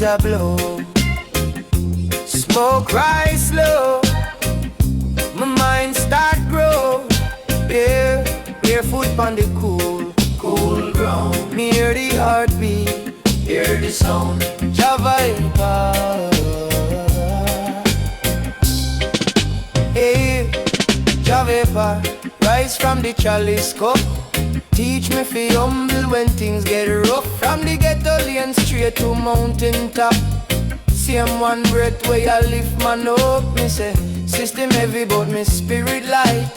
breeze a blow. Smoke rise slow, my mind start grow. Barefoot on the cool ground. Me hear the heartbeat, hear the sound. Java Empire. Hey, Java rise from the chalice cup. Teach me fi humble when things get rough. From the ghetto lane straight to mountain top. Same one breath where I lift man up. Me say, system heavy but me spirit light.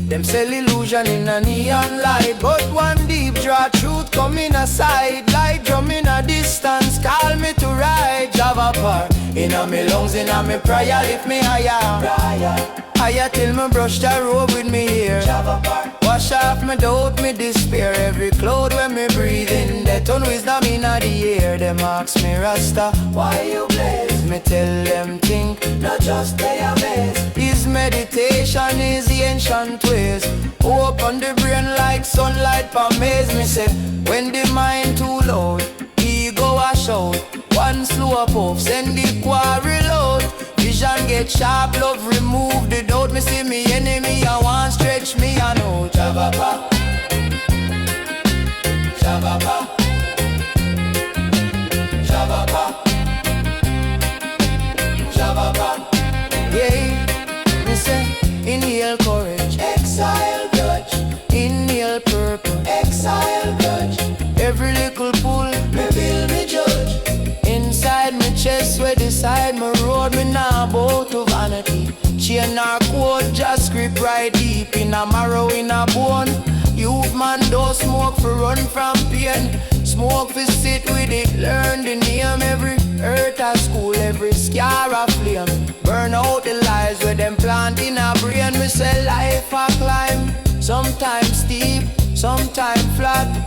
Them sell illusion in a neon light. But one deep draw truth coming aside. Like drum in a distance, call me to ride. Java par, in a me lungs, in a me prayer, lift me higher. Higher till me brush the road with me here. Wash off me doubt, me despair. Every cloud when me breathe in, that on wisdom in the air. Them ask me Rasta, why you blaze? Me tell them think, not just they amaze. His meditation is the ancient ways. Open the brain like sunlight for maze. Me say, when the mind too loud, ego a shout. One slow puff, send the quarry load. Vision get sharp, love remove the doubt. Me see me enemy, I want stretch me, I know. Chababa, Chababa, Chababa, Chababa. Yeah, me say, inhale courage, exile grudge. Inhale purple, exile grudge. Every little pull, me build me judge. Inside my chest where decide my road, me nah bow to vanity. Chain or code, just grip right deep in a marrow, in a bone. Youth man don't smoke for run from pain. Smoke for sit with it, learn the name. Every earth at school, every scar a flame. Burn out the lies where them plant in a brain. Me say life a climb, sometimes steep, sometimes flat.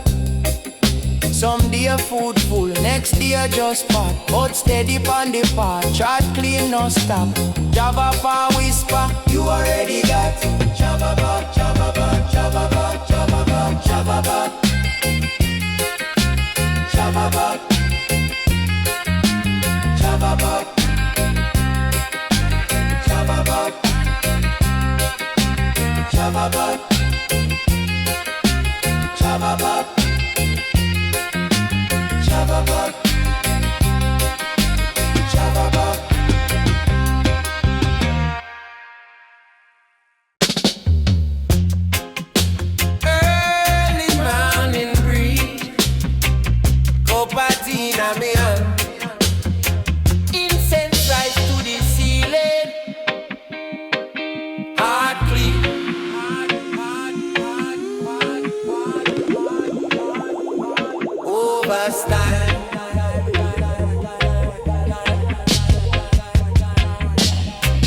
Some day food full, next day just pot. But steady on the path, chart clean no stop. Java for whisper, you already got. Java bot, Java bot, Java bot, Java bot, Java bot, Java bot, Java bot, Java bot, Java bot, Java bot. Chababa, Chababa. Early morning breeze, Copatina me on. Incense rise to the ceiling. Heart clean. Overstand.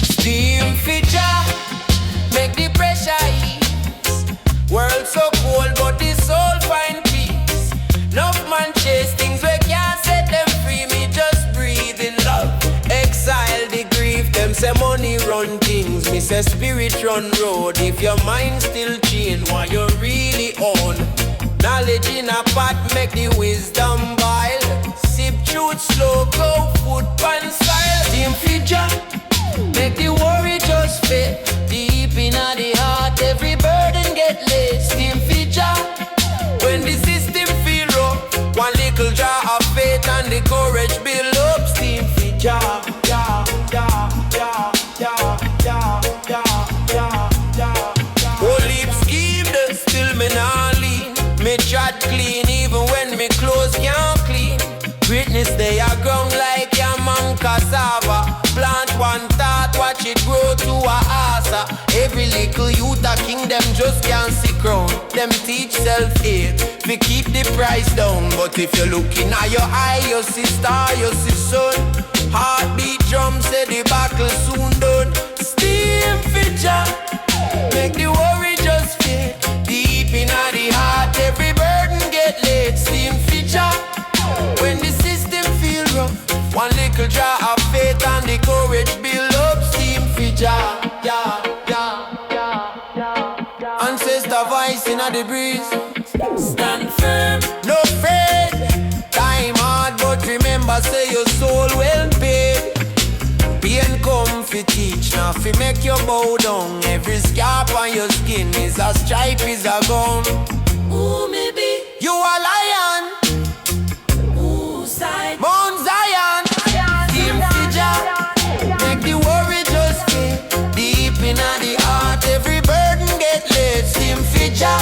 Steam feature, make the pressure ease. World so cold, but the soul find peace. Enough man chase things we can't set them free. Me just breathe in love, exile the grief. Them say money run things, me say spirit run road. If your mind still chain, what you really own. Knowledge in a pot make the wisdom boil. Sip truth slow, go food pan style. Steam feature, make the worry just fit. Deep in the heart, every burden get laid. Steam feature, when the system feel rough, one little jar of faith and the courage build up. Steam feature, yeah, yeah, yeah, yeah, yeah, yeah, yeah, yeah. Whole heap scheme, still me nah lean. Me chat clean even when me clothes can't clean. Greatness they are ground like yam and cassava. Plant one thought, watch it grow to a asa. Every little youth a king, them just can't see crown. Them teach self-hate, we keep the price down. But if you look in your eye, you see star, you see sun. Heartbeat drum say the battle soon done. Steam feature, make the worry just fade. Deep in the heart, every burden get laid. Steam feature, when the system feel rough, one little jar of faith and the courage build up. Steam feature, yeah, yeah, yeah, yeah. Ancestor voice in the breeze. Stand firm, no faith. Time hard, but remember never say your soul well paid. Pain come fi teach, now fi make you bow down. Every scar on your skin is a stripe, is a gun. Ooh, maybe you a lion. Ooh, side Mount Zion. Team Fija. Make the worry just fade. Deep inna the heart, every burden get laid. Team Fija.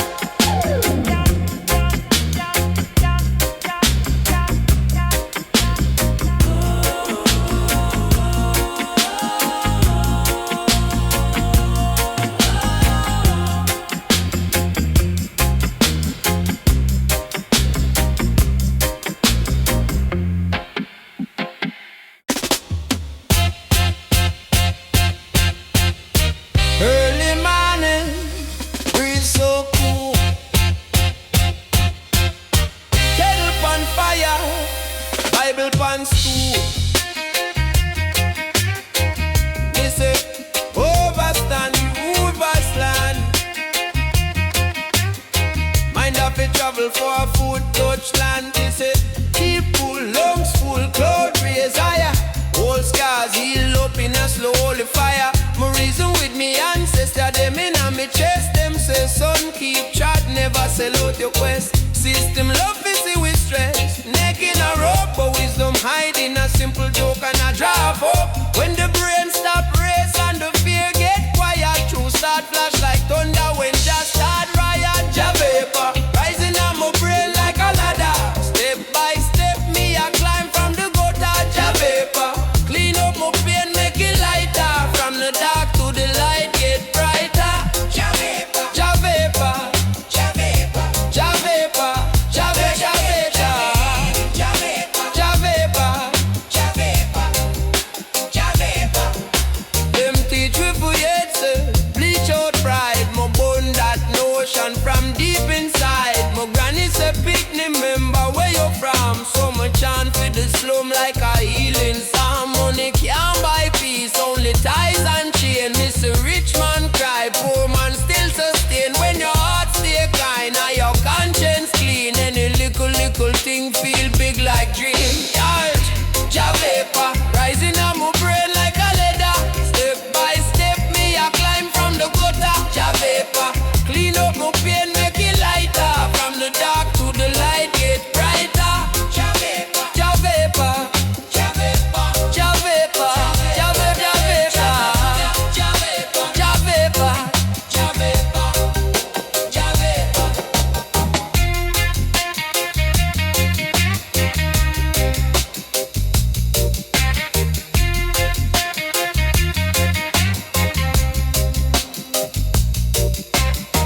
For a food touch land, they say keep full, lungs full, cloud raise higher. Old scars heal up in a slowly fire. My reason with me ancestor, them in a me chest. Them say son keep chat, never sell out your quest. System love busy with stress. Neck in a rope, but wisdom hide in a simple joke and a drop up. When the brain stop race and the fear get quiet, true start flash like thunder when just start riot. Javapor rising on my brain like a ladder. Step by step me I climb from the gutter. Javapor clean up my pain, make it lighter. From the dark to the light get brighter. Javapor, Javapor, Javapor, Javapor, Javapor, Javapor, Javapor, Javapor. Them teach we for yet say bleach out pride. My bone that notion from deep inside. My granny said pick me member where you from. So my chant for the slum like a healing psalm. Money can't buy peace, only ties and chain. Miss a rich man cry, poor man still sustain. When your heart stay kind and your conscience clean, any little thing feel big like dream. Javapor rising on my brain like a ladder. Step by step me I climb from the gutter. Javapor clean up my pain, make it lighter. From the dark to the light get brighter. Javapor, Javapor, Javapor, Javapor, Javapor, Javapor, Javapor, Javapor.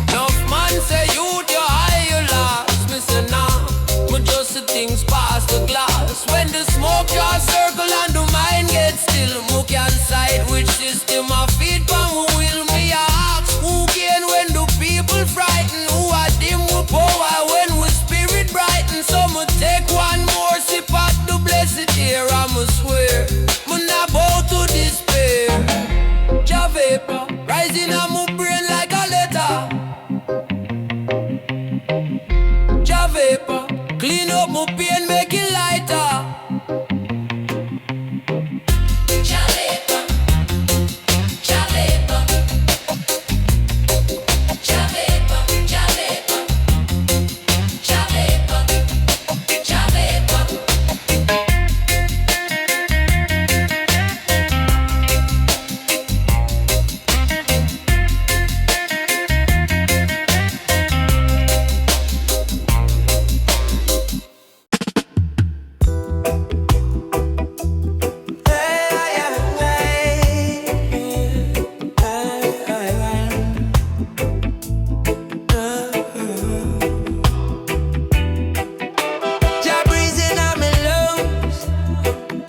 Enough man say youth you high you lost. Me say nah, me just see things past the glass. When the smoke just circle and the mind gets still, me can side which system I feed pan who will me ask. Who gain when the people frighten? Who are dim with power when we spirit brighten? So me take one more sip at the blessed air. I'ma swear, me not bow to despair. Javapor rising on my brain like a letter. Javapor clean up my pain, make it lighter. Javapor, Javapor, Javapor, Javapor, Javapor, Javapor. Jah breathing on my lungs,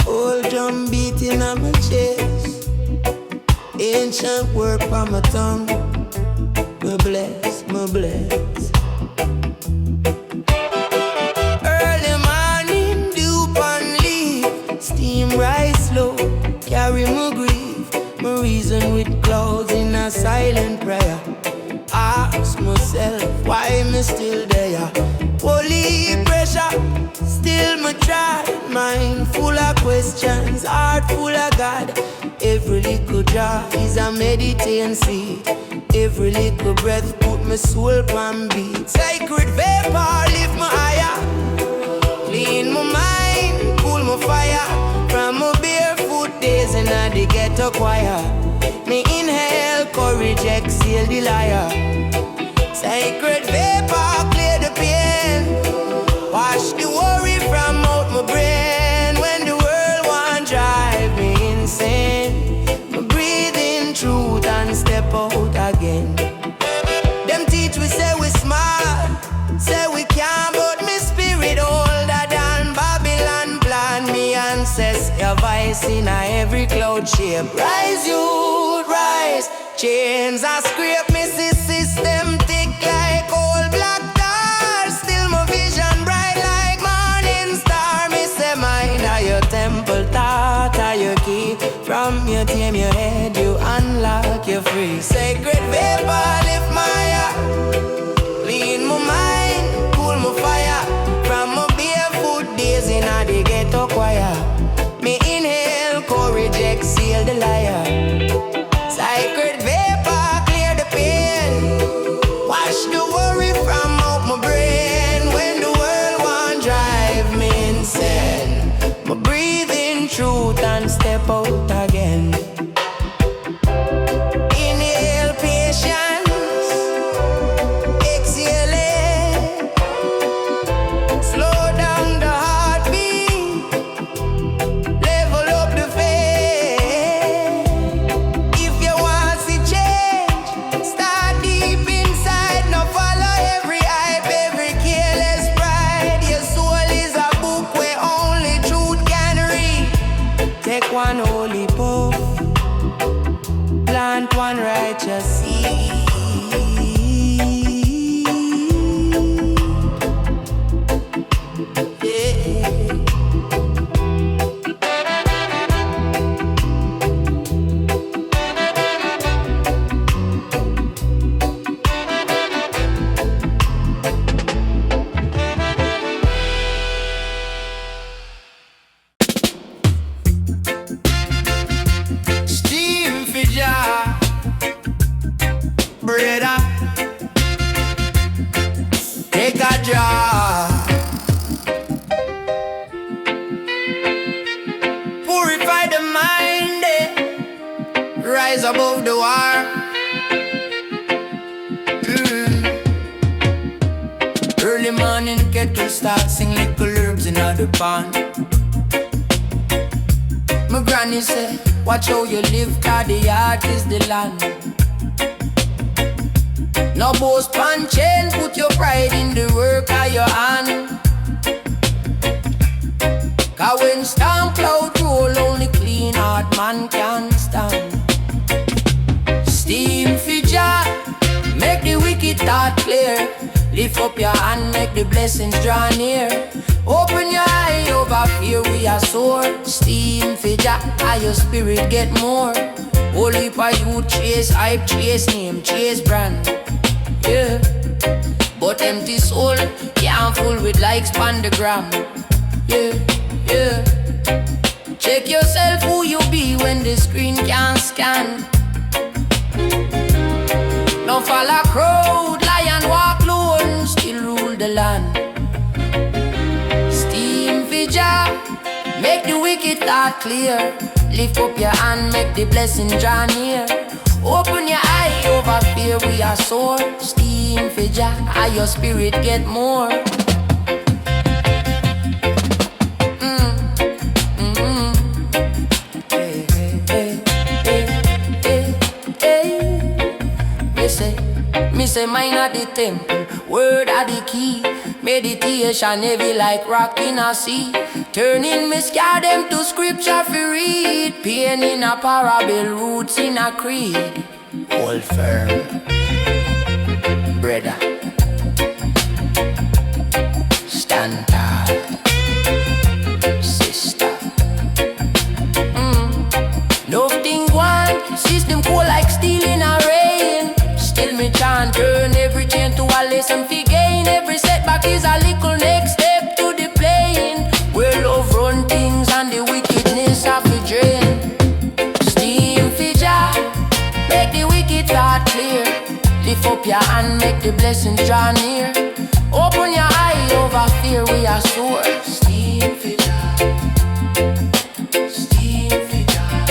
old drum beating on my chest, ancient word on my tongue. Me bless, me bless. Early morning dew on leaf, steam rise slow, carry my grief, my reason with clouds in a silent prayer. Ask myself why me still there. Holy pressure, still me try, mindful God. Every little drop is a meditation seed. Every little breath put my soul on beat. Sacred vapor lift my higher. Clean my mind, cool my fire. From my barefoot days in the ghetto choir. Me inhale courage, exhale the liar. Sacred vapor clear the pain. Wash the worry from out my brain. When the world won't drive me insane, me breathe in truth and step out again. Them teach we say we smart, say we can't, but me spirit older than Babylon plan. Me ancestor voice in every cloud shape. Rise youth, rise. Chains are scrape, me see system tick like old black tar. Still my vision bright like morning star. Me say mine are your temple, thought are your key. From your tame your head, you unlock your free. Sacred vapor lift my heart. Clean my mind, cool my fire. From my barefoot days in the ghetto choir. Me inhale courage, exhale the liar. Sacred vapor clear the pain. Wash the worry from out my brain. When the world won't drive me insane, me breathe in truth and step out again. Inhale patience, exhale it. Slow down the heartbeat, level up the faith. If you want to change, start deep inside. No follow every hype, every careless pride. Your soul is a book where only truth can read. Take one holy puff, plant one righteous seed. Yeah. Steam for jar, bread up, take a jar. Purify the mind, rise above the war. Early morning kettle start sing little herbs in the pond. My granny said, watch how you live, 'cause the art is the land. No boast pan chain, put your pride in the work of your hand. 'Cause when storm cloud roll, only clean heart man can stand. Steam for Jah, make the wicked thought clear. Lift up your hand, make the blessings draw near. Open your eye over fear, we are sore. Steam for Jah, and your spirit get more. Holy for you chase hype, chase name, chase brand. Yeah, but empty soul can't full with likes on the gram. Yeah, yeah. Check yourself who you be when the screen can't scan. Don't follow crowd, lie and walk lone, still rule the land. Steam for Jah, make the wicked thought clear. Lift up your hand, make the blessing draw near. Open your eye over fear, we are sore. Steam for Jah, and your spirit get more. Hey, hey, hey, hey, hey, hey. Me say mine at the temple, word at the key. Meditation heavy like rock in a sea. Turning me scar them to scripture for read. Pain in a parable, roots in a creed. Hold firm, brother. Stand tall, sister. Nothing one, system cool like steel in a rain. Still me chant, turn every chain to a lesson fi gain. Every setback is a little next step to the plane. Where love run things and the wickedness have to drain. your hand, make the blessings draw near. Open your eye over fear, we are sure. Steam for Jah, steam for Jah.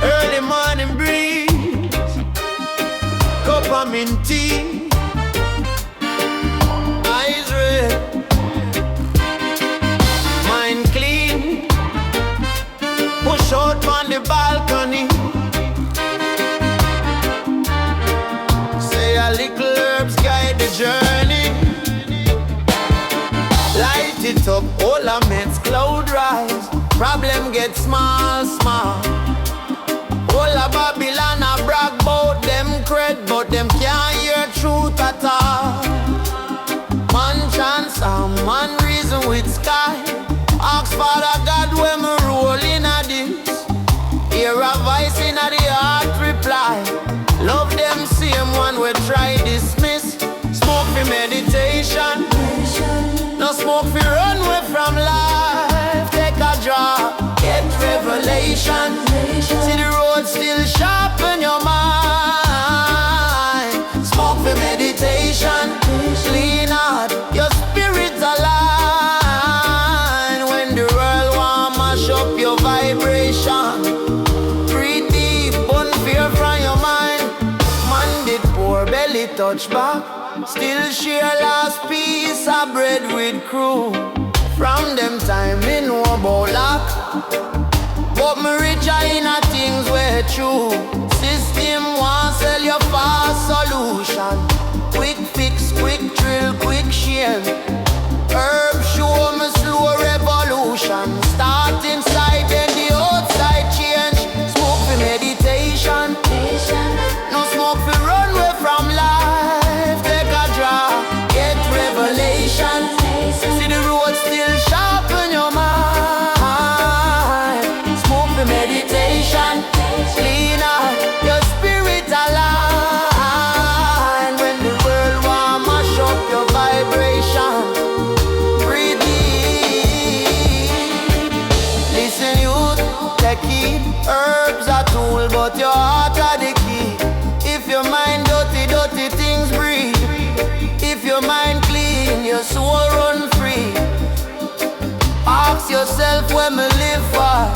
Early morning breeze, cup of mint tea. Eyes red, mind clean. Push out on the balcony. Say a little herbs guide the journey. Light it up, all the meds cloud rise. Problem get small, small. All of Babylon a brag about them cred, but them can't hear truth at all. Man chants and man reason with sky. Ask Father God when me roll in a this. Hear a voice in a the heart reply. Love them same one we try dismiss. Smoke for meditation, no smoke for run away from life. Take a drop, get revelation. See the road still sharp in your mind. Smoke for meditation, clean out your spirit align. When the world want mash up your vibration, breathe deep, burn fear from your mind. Man did poor belly touch back, still share last piece of bread with crew. From them time me know about luck, but me richer in a things where true. System want sell you fast solution. Quick fix, quick drill, quick share. Herb show me slow revolution. Start inside then the outside change. Smoke for meditation, no smoke for run away from life. Take a draw, get revelation. See the road still sharp in your mind. Smoke for meditation, clean out your spirit align. When the world want mash up your vibration, breathe deep. Listen youth, take heed. Herbs are tool, but your heart are the key. If your mind dirty, dirty things breathe. If your mind clean, your soul run free. Ask yourself where me live for.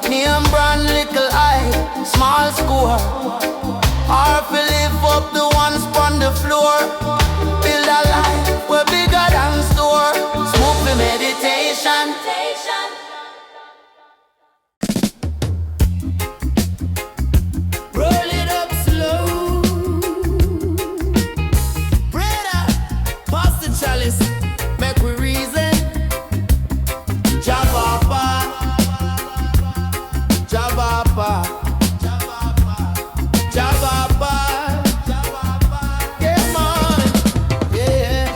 Name brand little eye, small score. Or if you live up the ones on the floor. Build a life we're bigger than store. Smoke for meditation. Roll it up slow. Brother, pass the chalice, make we reason. Javapa, Javapa, Javapa, yeah man, yeah.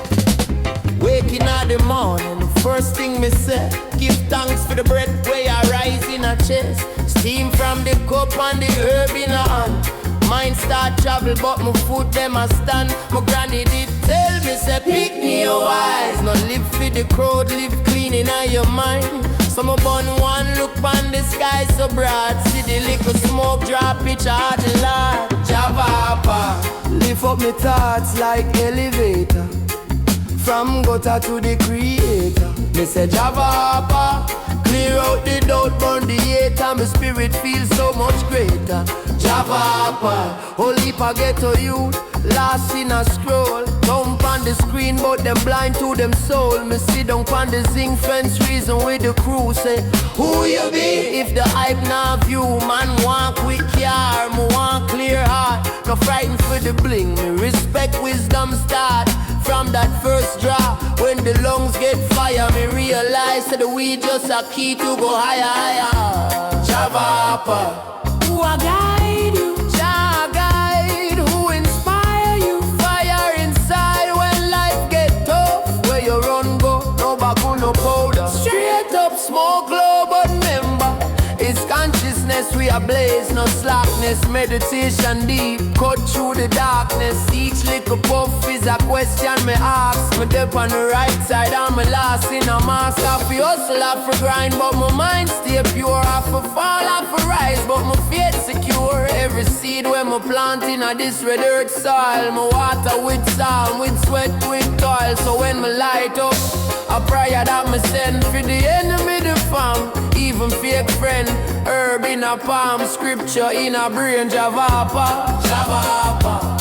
Waking in the morning, first thing me say, give thanks for the breath where I rise in a chest. Steam from the cup and the herb in a hand. Mind start travel, but my foot them a stand. My granny did tell me, say, pick me your wise. Not live for the crowd, live clean in your mind. So my bun one look on the sky so broad. See the little smoke drop, pitch out the light. Javapa, lift up my thoughts like elevator. From gutter to the creator. Me say Javapa, clear out the doubt, burn the hater. My spirit feels so much greater. Javapa, whole heap I get to you. Last in a scroll, dump on the screen, but them blind to them soul. Me sit down on the zinc fence, reason with the crew. Say, who you be? If the hype not view, man want quick car, me want clear heart. No frightened for the bling, me respect wisdom start. From that first drop, when the lungs get fire, me realize that the weed just a key to go higher, higher. Javapa, who a guide you? Jah guide, who inspire you? Fire inside when life get tough. Where you run go, no back on no powder. Straight up smoke glow, but remember, it's consciousness we a blaze, no slackness. Meditation deep, cut through the darkness. Each little puff is a question me ask. Me dip on the right side and me lost in a mask. I fi hustle, I fi grind, but my mind stay pure. I fi fall, I fi rise, but my faith secure. Every seed when me plant in a this red earth soil, me water with psalm, with sweat, with toil. So when me light up a prayer that me send for the enemy, the fam, even fake friend. Herb in a palm, scripture in a brain. Javapa, Javapa.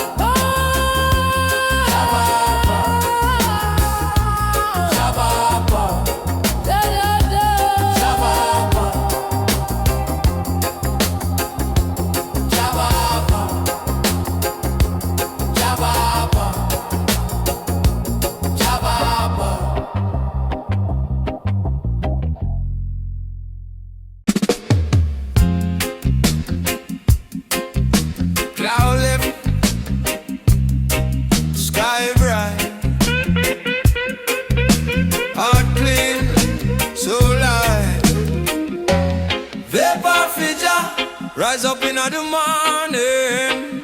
Rise up in the morning,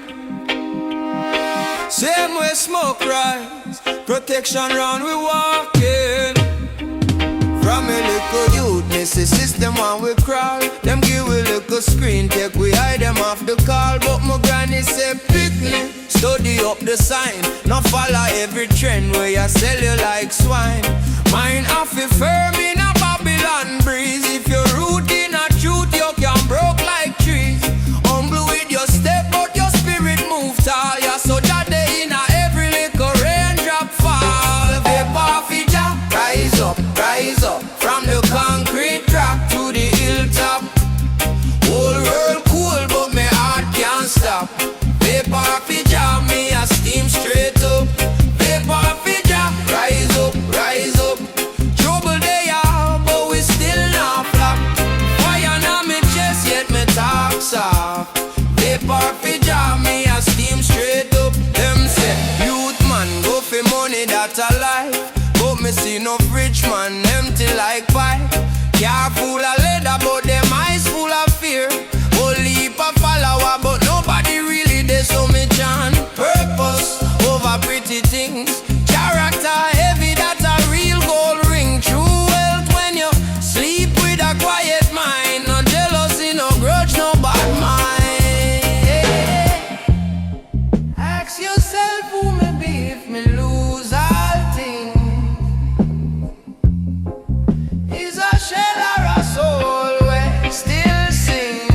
same way smoke rise, protection round we walking. From a little youth, miss the system when we crawl. Them give we little screen, take we hide them off the call. But my granny say pick me, study up the sign. Not follow every trend where you sell you like swine. Mine off it firm in a Babylon breeze. If you're root in a truth, you can broke like trees. Humble with your step, but your spirit move tall. Yeah, so that day in a every little raindrop fall. Vapor feature, rise up from the concrete track to the hilltop. Whole world cool, but my heart can't stop. Vapor feature, me a steam straight up. Vapor feature, rise up. Trouble they are, but we still not flop. Fire now me chest, yet me talk soft. Vapor feature, me a steam straight up. Them say, youth man, go for money that a life. But me see no rich man, empty like pipe. Car full of leather, but them eyes full of fear. Only heap of follower, but nobody really there. So me chant purpose over pretty things. Character heavy, that's a real gold ring. True wealth when you sleep with a quiet mind. No jealousy, no grudge, no bad mind. Ask yourself who me be if me lose all things. Is a shell or a soul where still sing?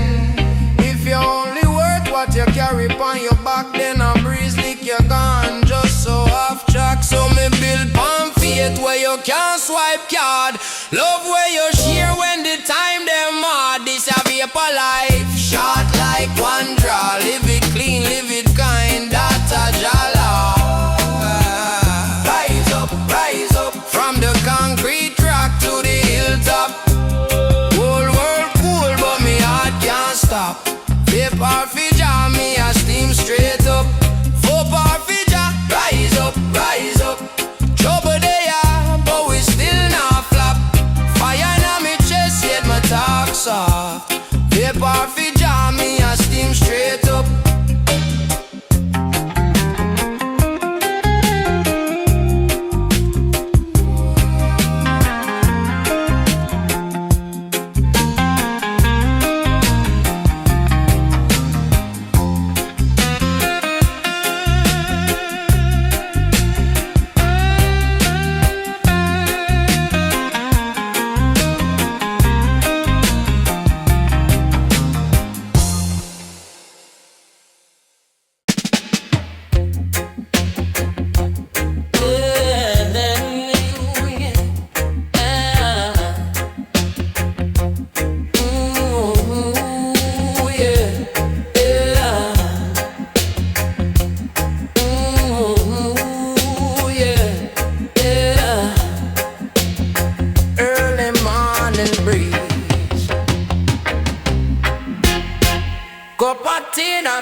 If you're only worth what you carry upon your back, then a breeze lick you gone just so off track. So me build palm faith where you can't swipe card. Love where you share when the time them hard. This a vapor life, short like one draw. Live it clean, live it kind, that's a jala. Rise up from the concrete track to the hilltop. Whole world cool, but me heart can't stop. Vapor feature, me a steam straight up. Vapor feature, rise up. Trouble they are, but we still not flop. Fire in me chest, yet my talk soft. Vapor feature, me a steam straight up.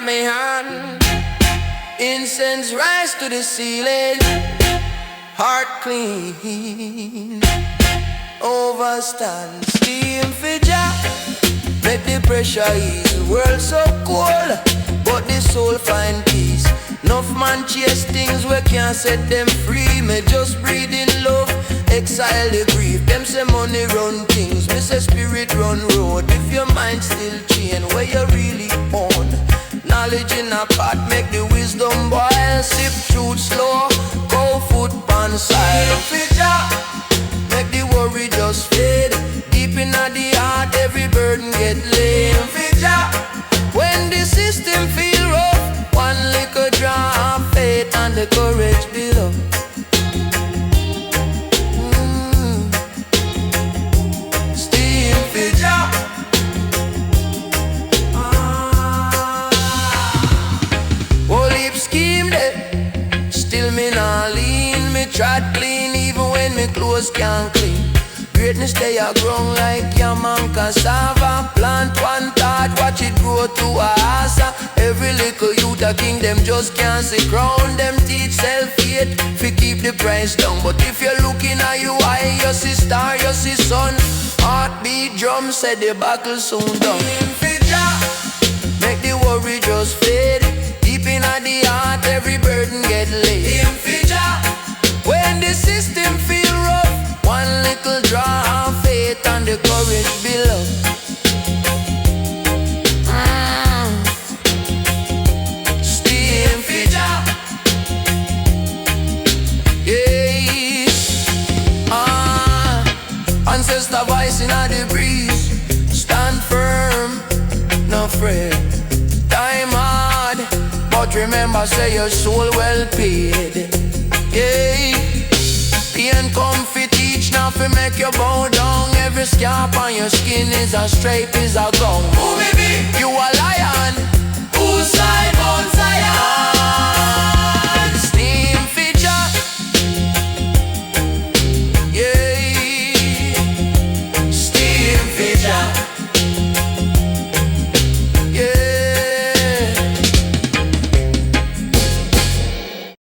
Me hand, incense rise to the ceiling, heart clean, overstand steam for Jah, make the pressure ease world so cold, but the soul find peace. Enough man chase things we can't set them free. Me just breathe in love, exile the grief. Them say money run things, me say spirit run road. If your mind still chain, where you really own. Knowledge in a pot make the wisdom boil. Sip truth slow, go foot pan side. Make the worry just fade. Deep in the heart, every burden get laid. When the system feel rough, one little drop of faith and the courage below. Steam feature. Whole heap scheme there, still me not lean. Me tried clean even when me clothes can't clean. Greatness they are grown like yam and cassava. Plant one thought, watch it grow to a asa. Every little youth a king, them just can't see crown. Them teach self-hate, fi keep the price down. But if you're looking at you eye, you see star, you see sun. Heartbeat drum said the battle soon done. Make the worry just fade. Deep in the heart, every burden get laid. When the system feel rough, one little draw of faith and the courage below. Steam feature. Yes. Ancestor voice in the breeze. Stand firm, no afraid. Time hard, but remember say your soul well paid. Yeah. Pain come fi teach, now fi make you bow down. Every scar on your skin is a stripe, is a gong. Who me be? You a lion,